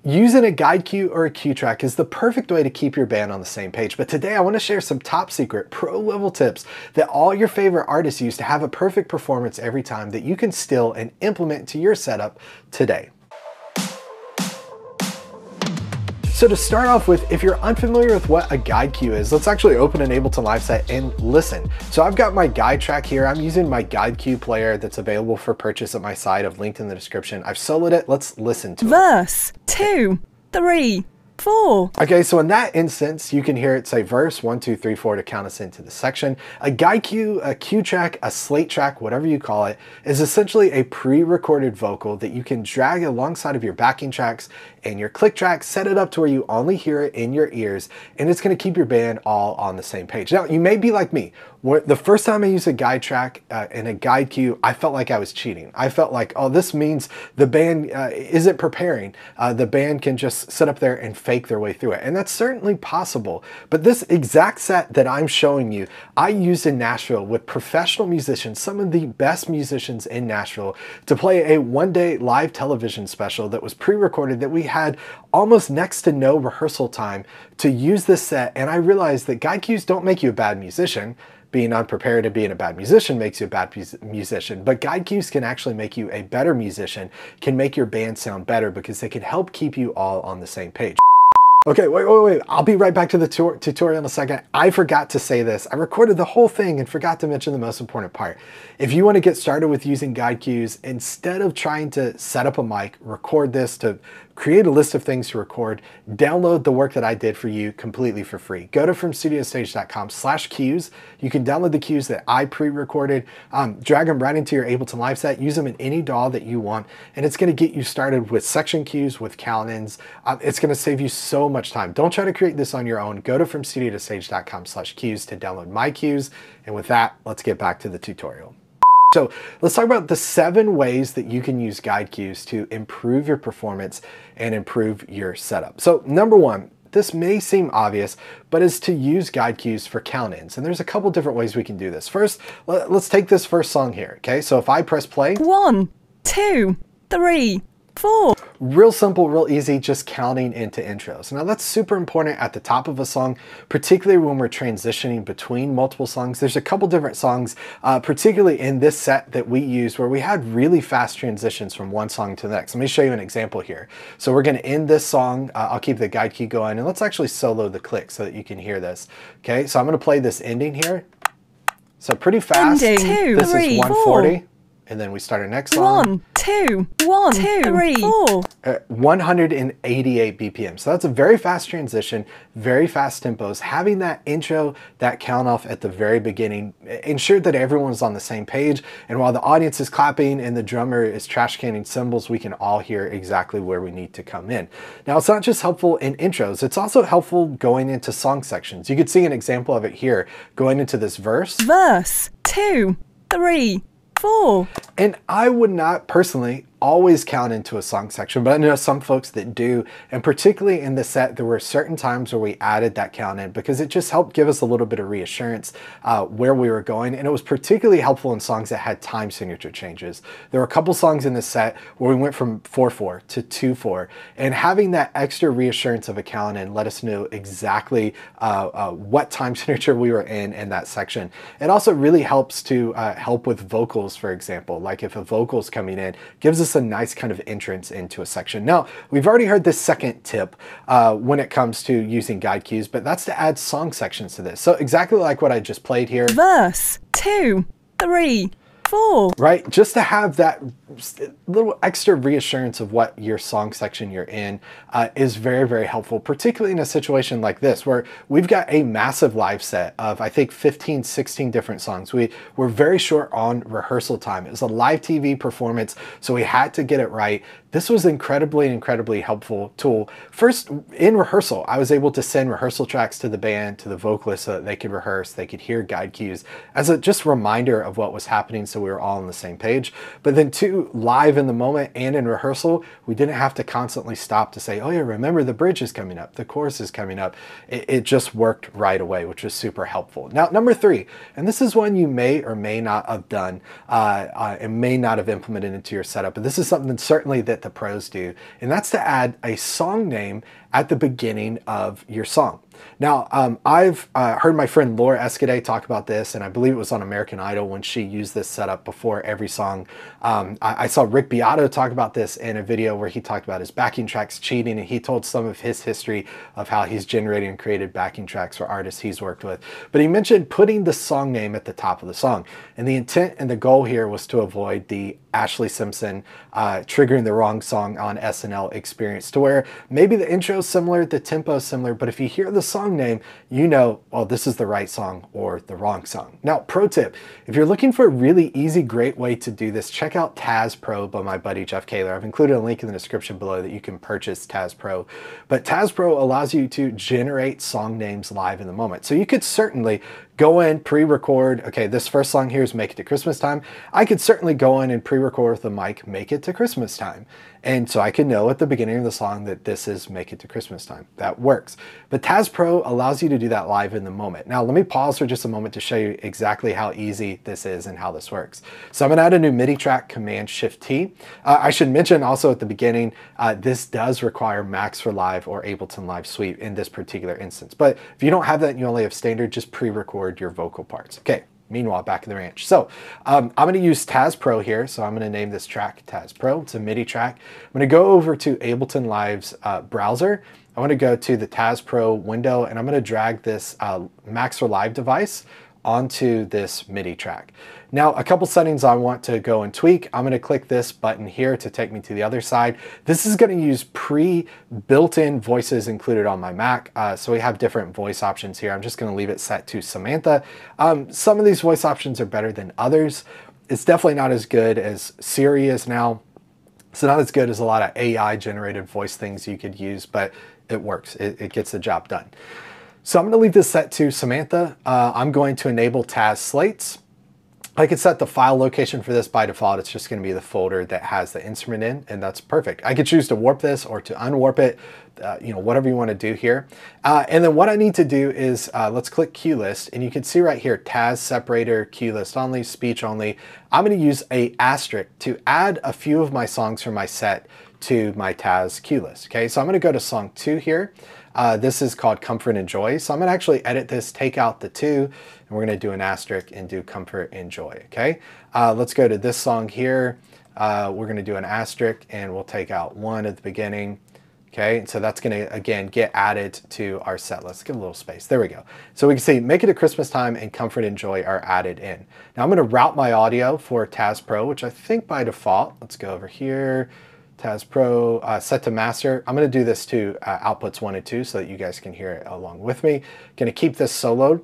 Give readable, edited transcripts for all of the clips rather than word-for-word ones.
Using a guide cue or a cue track is the perfect way to keep your band on the same page. But today I want to share some top secret pro level tips that all your favorite artists use to have a perfect performance every time that you can steal and implement to your setup today. So to start off with, if you're unfamiliar with what a guide cue is, let's actually open an Ableton Live set and listen. So I've got my guide track here. I'm using my guide cue player that's available for purchase at my site. I've linked in the description. I've soloed it. Let's listen to it. Verse, 2, 3, 4. Okay, so in that instance, you can hear it say verse 1, 2, 3, 4 to count us into the section. A guide cue, a cue track, a slate track, whatever you call it, is essentially a pre-recorded vocal that you can drag alongside of your backing tracks and your click track, set it up to where you only hear it in your ears, and it's going to keep your band all on the same page. Now, you may be like me. The first time I used a guide track and a guide cue, I felt like I was cheating. I felt like, oh, this means the band isn't preparing. The band can just sit up there and fake their way through it. And that's certainly possible. But this exact set that I'm showing you, I used in Nashville with professional musicians, some of the best musicians in Nashville, to play a one-day live television special that was pre-recorded that we had almost next to no rehearsal time to use this set. And I realized that guide cues don't make you a bad musician. Being unprepared and being a bad musician makes you a bad musician, but guide cues can actually make you a better musician, can make your band sound better because they can help keep you all on the same page. Okay, wait. I'll be right back to the tutorial in a second. I forgot to say this. I recorded the whole thing and forgot to mention the most important part. If you want to get started with using guide cues, instead of trying to set up a mic, record this, to create a list of things to record, download the work that I did for you completely for free. Go to FromStudioToStage.com/cues. You can download the cues that I pre-recorded, drag them right into your Ableton Live set, use them in any DAW that you want, and it's going to get you started with section cues, with count-ins. It's going to save you so much time. Don't try to create this on your own. Go to FromStudioToStage.com/cues to download my cues. And with that, let's get back to the tutorial. So let's talk about the 7 ways that you can use guide cues to improve your performance and improve your setup. So number 1, this may seem obvious, but is to use guide cues for count-ins. And there's a couple different ways we can do this. First, let's take this first song here. Okay, so if I press play. 1, 2, 3, 4. Real simple, real easy, just counting into intros. Now that's super important at the top of a song, particularly when we're transitioning between multiple songs. There's a couple different songs, particularly in this set that we used, where we had really fast transitions from one song to the next. Let me show you an example here. So we're gonna end this song. I'll keep the guide cue going, and let's actually solo the click so that you can hear this. Okay, so I'm gonna play this ending here. So pretty fast. Ending. 2, this 3, is 140. 4. And then we start our next song. 1, 2, 1, 2, 3, 4. 188 BPM. So that's a very fast transition, very fast tempos. Having that intro, that count off at the very beginning, ensure that everyone's on the same page. And while the audience is clapping and the drummer is trash canning cymbals, we can all hear exactly where we need to come in. Now, it's not just helpful in intros, it's also helpful going into song sections. You could see an example of it here, going into this verse. Verse, 2, 3, 4. And I would not personally always count into a song section, but I know some folks that do, and particularly in the set, there were certain times where we added that count in because it just helped give us a little bit of reassurance where we were going, and it was particularly helpful in songs that had time signature changes. There were a couple songs in this set where we went from 4/4 to 2/4, and having that extra reassurance of a count in let us know exactly what time signature we were in that section. It also really helps to help with vocals, for example, like if a vocal's coming in, gives us a nice kind of entrance into a section. Now, we've already heard this second tip when it comes to using guide cues, but that's to add song sections to this. So exactly like what I just played here. Verse, 2, 3, 4. Right? Just to have that little extra reassurance of what your song section you're in is very, very helpful, particularly in a situation like this where we've got a massive live set of, I think, 15, 16 different songs. We were very short on rehearsal time. It was a live TV performance, so we had to get it right. This was incredibly helpful tool. First, in rehearsal, I was able to send rehearsal tracks to the band, to the vocalists, so that they could rehearse, they could hear guide cues as a just reminder of what was happening so we were all on the same page. But then 2, live in the moment and in rehearsal, we didn't have to constantly stop to say, oh yeah, remember the bridge is coming up, the chorus is coming up. It just worked right away, which was super helpful. Now, number 3, and this is one you may or may not have done and may not have implemented into your setup, but this is something certainly that that the pros do, and that's to add a song name at the beginning of your song. Now, I've heard my friend Laura Escudé talk about this, and I believe it was on American Idol when she used this setup before every song. I saw Rick Beato talk about this in a video where he talked about his backing tracks cheating, and he told some of his history of how he's generated and created backing tracks for artists he's worked with. But he mentioned putting the song name at the top of the song. And the intent and the goal here was to avoid the Ashley Simpson triggering the wrong song on SNL experience, to where maybe the intro is similar, the tempo is similar, but if you hear the song name, you know, well, this is the right song or the wrong song. Now, pro tip, if you're looking for a really easy, great way to do this, check out TAZ Pro by my buddy Jeff Kaler. I've included a link in the description below that you can purchase TAZ Pro. But TAZ Pro allows you to generate song names live in the moment. So you could certainly go in, pre-record, okay, this first song here is Make It to Christmas Time. I could certainly go in and pre-record with the mic, Make It to Christmas Time. And so I can know at the beginning of the song that this is Make It to Christmas Time. That works. But TAZ Pro allows you to do that live in the moment. Now, let me pause for just a moment to show you exactly how easy this is and how this works. So I'm gonna add a new MIDI track, Command-Shift-T. I should mention also at the beginning, this does require Max for Live or Ableton Live Suite in this particular instance. But if you don't have that and you only have standard, just pre-record your vocal parts. Okay, meanwhile, back in the ranch. So I'm going to use TAZ Pro here. So I'm going to name this track TAZ Pro. It's a MIDI track. I'm going to go over to Ableton Live's browser. I want to go to the TAZ Pro window, and I'm going to drag this Max for Live device onto this MIDI track. Now, a couple settings I want to go and tweak. I'm going to click this button here to take me to the other side. This is going to use pre-built-in voices included on my Mac. So we have different voice options here. I'm just going to leave it set to Samantha. Some of these voice options are better than others. It's definitely not as good as Siri is now. It's not as good as a lot of AI-generated voice things you could use, but it works. It gets the job done. So I'm going to leave this set to Samantha. I'm going to enable TAZ slates. I could set the file location for this by default. It's just going to be the folder that has the instrument in, and that's perfect. I could choose to warp this or to unwarp it, you know, whatever you want to do here. And then what I need to do is let's click cue list, and you can see right here, TAZ separator, cue list only, speech only. I'm going to use a asterisk to add a few of my songs from my set to my TAZ cue list. Okay, so I'm going to go to song 2 here. This is called Comfort and Joy. So I'm going to actually edit this, take out the 2, and we're going to do an asterisk and do Comfort and Joy. Okay, let's go to this song here. We're going to do an asterisk and we'll take out 1 at the beginning. Okay, so that's going to, again, get added to our set. Let's give a little space. There we go. So we can see Make It a Christmas Time and Comfort and Joy are added in. Now I'm going to route my audio for TAZ Pro, which I think by default, let's go over here. TAZ Pro, set to master. I'm going to do this to outputs 1 and 2 so that you guys can hear it along with me. Going to keep this soloed.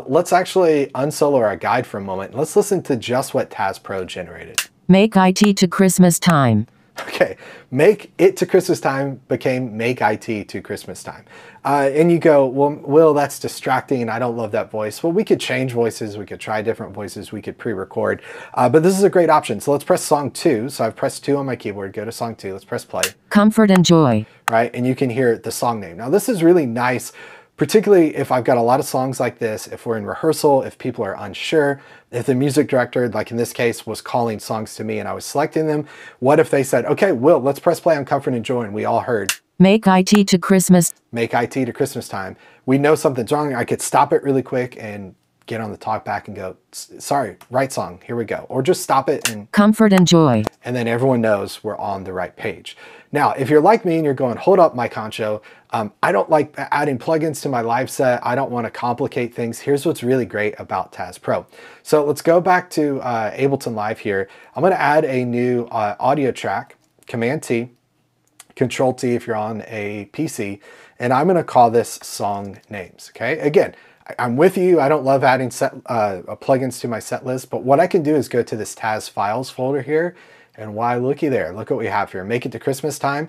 Let's actually unsolo our guide for a moment. Let's listen to just what TAZ Pro generated. Make IT to Christmas Time. Okay, Make It to Christmas Time became Make IT to Christmas Time. And you go, well, Will, that's distracting and I don't love that voice. Well, we could change voices. We could try different voices. We could pre-record. But this is a great option. So let's press song 2. So I've pressed 2 on my keyboard. Go to song 2. Let's press play. Comfort and Joy. Right, and you can hear the song name. Now this is really nice, particularly if I've got a lot of songs like this, if we're in rehearsal, if people are unsure, if the music director, like in this case, was calling songs to me and I was selecting them, what if they said, okay, Will, let's press play on Comfort and Joy, and we all heard Make IT to Christmas. Make IT to Christmas Time. We know something's wrong. I could stop it really quick and get on the talk back and go, sorry, right song, here we go. Or just stop it and Comfort and Joy. And then everyone knows we're on the right page. Now, if you're like me and you're going, hold up, Mike Honcho, I don't like adding plugins to my live set. I don't want to complicate things. Here's what's really great about TAZ Pro. So let's go back to Ableton Live here. I'm going to add a new audio track, Command-T, Control-T if you're on a PC, and I'm going to call this Song Names, okay? Again, I'm with you. I don't love adding plugins to my set list, but what I can do is go to this TAZ Files folder here, and why, looky there, look what we have here. Make It to Christmas Time.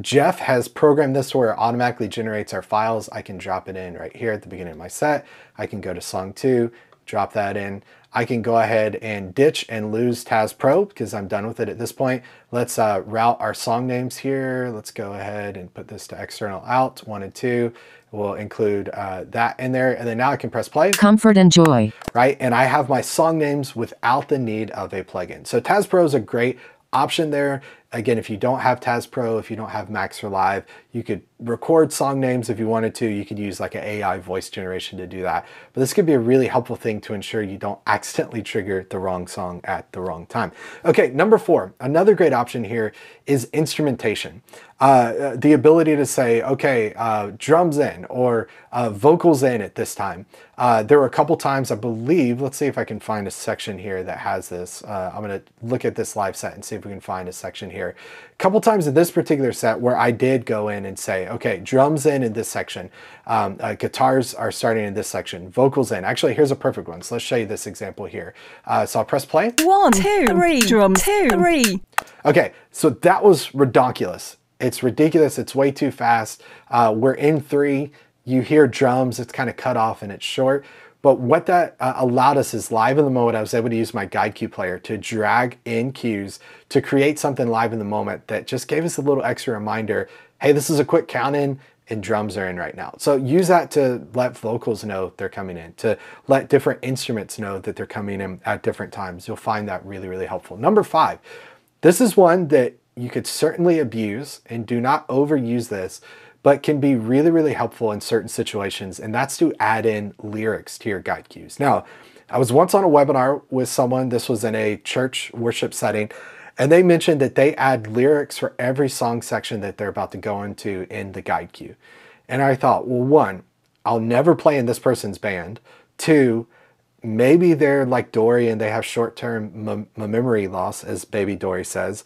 Jeff has programmed this where it automatically generates our files. I can drop it in right here at the beginning of my set. I can go to song 2, drop that in. I can go ahead and ditch and lose TAZ Pro because I'm done with it at this point. Let's route our song names here. Let's go ahead and put this to external out, 1 and 2. We'll include that in there. And then now I can press play. Comfort and Joy. Right, and I have my song names without the need of a plugin. So TAZ Pro is a great option there. Again, if you don't have TAZ Pro, if you don't have Max for Live, you could record song names if you wanted to. You could use like an AI voice generation to do that. But this could be a really helpful thing to ensure you don't accidentally trigger the wrong song at the wrong time. Okay, number 4, another great option here is instrumentation. The ability to say, okay, drums in or vocals in at this time. There were a couple times, I believe, let's see if I can find a section here that has this. I'm going to look at this live set and see if we can find a section here. A couple times in this particular set where I did go in and say, okay, drums in this section, guitars are starting in this section, vocals in. Actually, here's a perfect one. So let's show you this example here. So I'll press play. 1, 2, 3, drum 2, 3. Okay, so that was ridiculous. It's ridiculous. It's way too fast. We're in 3. You hear drums. It's kind of cut off and it's short. But what that allowed us is live in the moment, I was able to use my guide cue player to drag in cues to create something live in the moment that just gave us a little extra reminder. Hey, this is a quick count in and drums are in right now. So use that to let vocals know they're coming in, to let different instruments know that they're coming in at different times. You'll find that really, really helpful. Number 5, this is one that you could certainly abuse, and do not overuse this, but can be really, really helpful in certain situations, and that's to add in lyrics to your guide cues. Now, I was once on a webinar with someone, this was in a church worship setting, and they mentioned that they add lyrics for every song section that they're about to go into in the guide cue. And I thought, well, 1, I'll never play in this person's band. 2, maybe they're like Dory and they have short-term memory loss, as baby Dory says.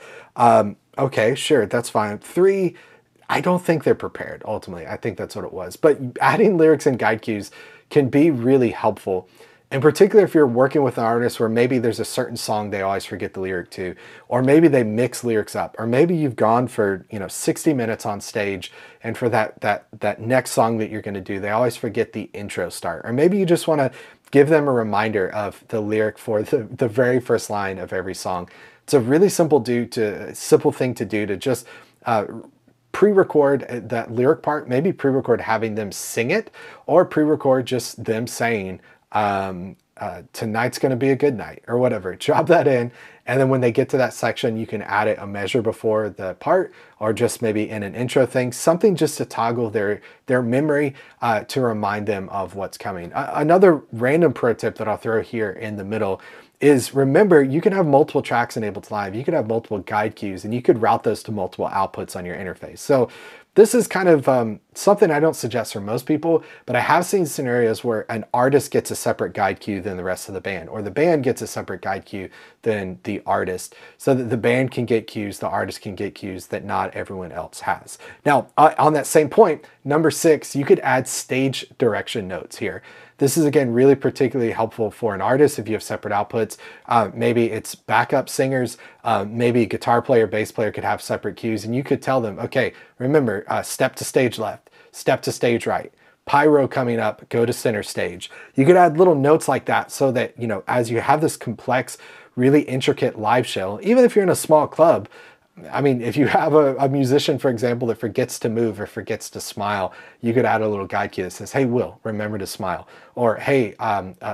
Okay, sure, that's fine. 3, I don't think they're prepared, ultimately. I think that's what it was. But adding lyrics and guide cues can be really helpful. In particular, if you're working with an artist where maybe there's a certain song they always forget the lyric to, or maybe they mix lyrics up, or maybe you've gone for 60 minutes on stage, and for that next song that you're going to do, they always forget the intro start. Or maybe you just want to give them a reminder of the lyric for the very first line of every song. It's a really simple thing to do to just pre-record that lyric part, maybe pre-record having them sing it, or pre-record just them saying, tonight's going to be a good night, or whatever. Drop that in, and then when they get to that section, you can add it a measure before the part, or just maybe in an intro thing, something just to toggle their memory to remind them of what's coming. Another random pro tip that I'll throw here in the middle is, remember, you can have multiple tracks in Ableton Live, you could have multiple guide cues, and you could route those to multiple outputs on your interface. So this is kind of something I don't suggest for most people, but I have seen scenarios where an artist gets a separate guide cue than the rest of the band, or the band gets a separate guide cue than the artist, so that the band can get cues, the artist can get cues that not everyone else has. Now, on that same point, number 6, you could add stage direction notes here. This is, again, really particularly helpful for an artist if you have separate outputs. Maybe it's backup singers, maybe guitar player, bass player could have separate cues, and you could tell them, okay, remember, step to stage left, step to stage right, pyro coming up, go to center stage. You could add little notes like that so that, as you have this complex, really intricate live show, even if you're in a small club, I mean, if you have a musician, for example, that forgets to move or forgets to smile, you could add a little guide cue that says, hey, Will, remember to smile. Or, hey,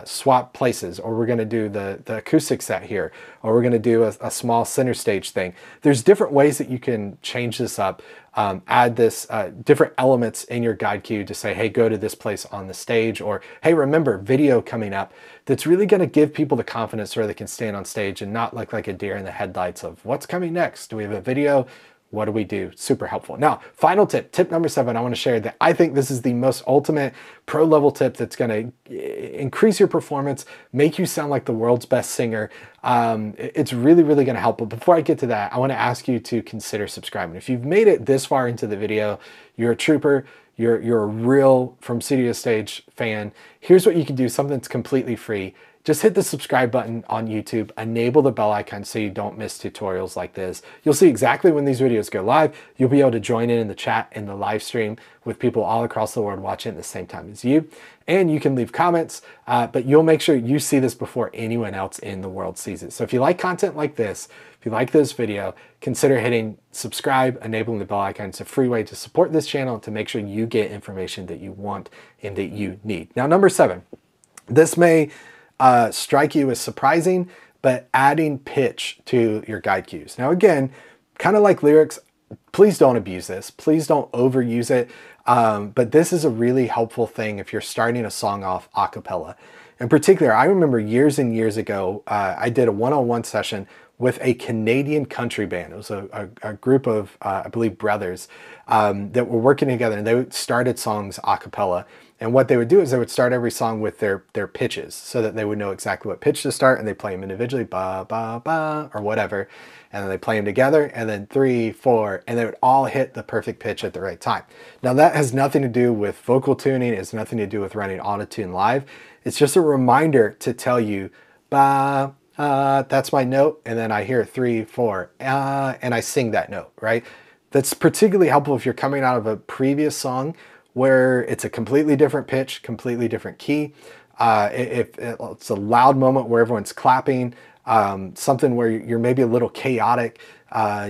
swap places, or we're going to do the acoustic set here, or we're going to do a small center stage thing. There's different ways that you can change this up, add this different elements in your guide cue to say, hey, go to this place on the stage, or, hey, remember, video coming up. That's really going to give people the confidence where they can stand on stage and not look like a deer in the headlights of what's coming next. Do we have a video? What do we do? Super helpful. Now, final tip number 7, I want to share that I think this is the most ultimate pro level tip that's going to increase your performance, make you sound like the world's best singer. It's really, really going to help. But before I get to that, I want to ask you to consider subscribing. If you've made it this far into the video, you're a trooper. You're a real From Studio to Stage fan. Here's what you can do, something that's completely free. Just hit the subscribe button on YouTube, enable the bell icon so you don't miss tutorials like this. You'll see exactly when these videos go live. You'll be able to join in the chat in the live stream with people all across the world watching at the same time as you. And you can leave comments, but you'll make sure you see this before anyone else in the world sees it. So if you like content like this, if you like this video, consider hitting subscribe, enabling the bell icon. It's a free way to support this channel and to make sure you get information that you want and that you need. Now, number 7, this may strike you as surprising, but adding pitch to your guide cues. Now, again, kind of like lyrics. Please don't abuse this. Please don't overuse it. But this is a really helpful thing if you're starting a song off a cappella. In particular, I remember years and years ago, I did a one-on-one session with a Canadian country band. It was a group of, I believe, brothers that were working together, and they started songs a cappella. And what they would do is they would start every song with their pitches so that they would know exactly what pitch to start, and they play them individually, ba, ba, ba, or whatever. And then they play them together, and then 3, 4, and they would all hit the perfect pitch at the right time. Now that has nothing to do with vocal tuning. It has nothing to do with running auto-tune live. It's just a reminder to tell you, ba, that's my note, and then I hear 3, 4, and I sing that note, right? That's particularly helpful if you're coming out of a previous song where it's a completely different pitch, completely different key. If it's a loud moment where everyone's clapping, something where you're maybe a little chaotic,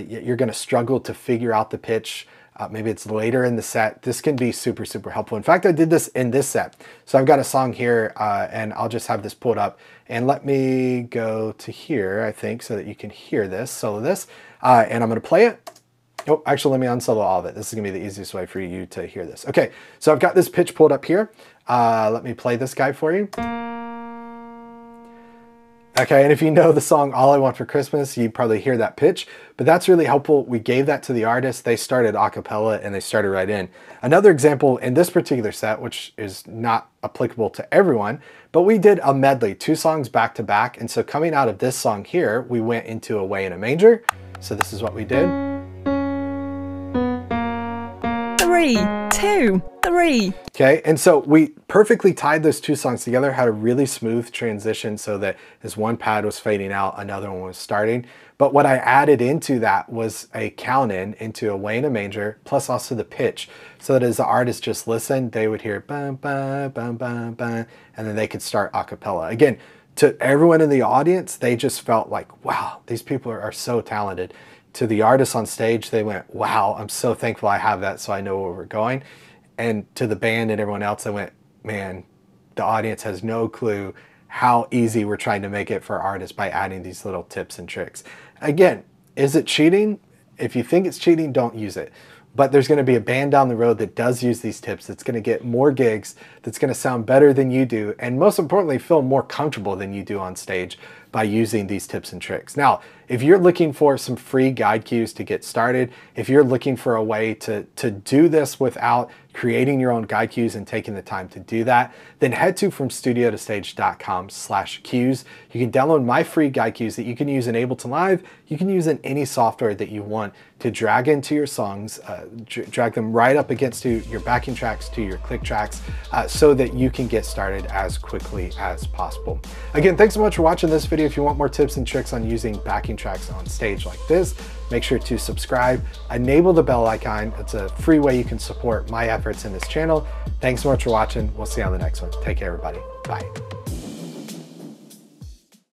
you're gonna struggle to figure out the pitch. Maybe it's later in the set. This can be super, super helpful. In fact, I did this in this set. So I've got a song here, and I'll just have this pulled up. And let me go to here, I think, so that you can hear this, solo this. And I'm gonna play it. Oh, actually, let me unsolo all of it. This is gonna be the easiest way for you to hear this. Okay, so I've got this pitch pulled up here. Let me play this guy for you. Okay, and if you know the song All I Want for Christmas, you probably hear that pitch, but that's really helpful. We gave that to the artist. They started a cappella and they started right in. Another example in this particular set, which is not applicable to everyone, but we did a medley, 2 songs back to back. And so coming out of this song here, we went into Away in a Manger. So this is what we did. 3, 2, 3. Okay, and so we perfectly tied those 2 songs together, had a really smooth transition so that as one pad was fading out, another one was starting. But what I added into that was a count in into Away in a Manger, plus also the pitch, so that as the artist just listened, they would hear bum, bum, bum, bum, bum, and then they could start a cappella. Again, to everyone in the audience, they just felt like, wow, these people are so talented. To the artists on stage, they went, wow, I'm so thankful I have that so I know where we're going. And to the band and everyone else, they went, man, the audience has no clue how easy we're trying to make it for artists by adding these little tips and tricks. Again, is it cheating? If you think it's cheating, don't use it. But there's going to be a band down the road that does use these tips, that's going to get more gigs, that's going to sound better than you do, and most importantly, feel more comfortable than you do on stage by using these tips and tricks. Now, if you're looking for some free guide cues to get started, if you're looking for a way to do this without creating your own guide cues and taking the time to do that, then head to FromStudioToStage.com/cues. You can download my free guide cues that you can use in Ableton Live. You can use in any software that you want to drag into your songs, drag them right up against your backing tracks, to your click tracks, so that you can get started as quickly as possible. Again, thanks so much for watching this video. If you want more tips and tricks on using backing tracks on stage like this, make sure to subscribe, enable the bell icon. It's a free way you can support my efforts in this channel. Thanks so much for watching. We'll see you on the next one. Take care, everybody. Bye.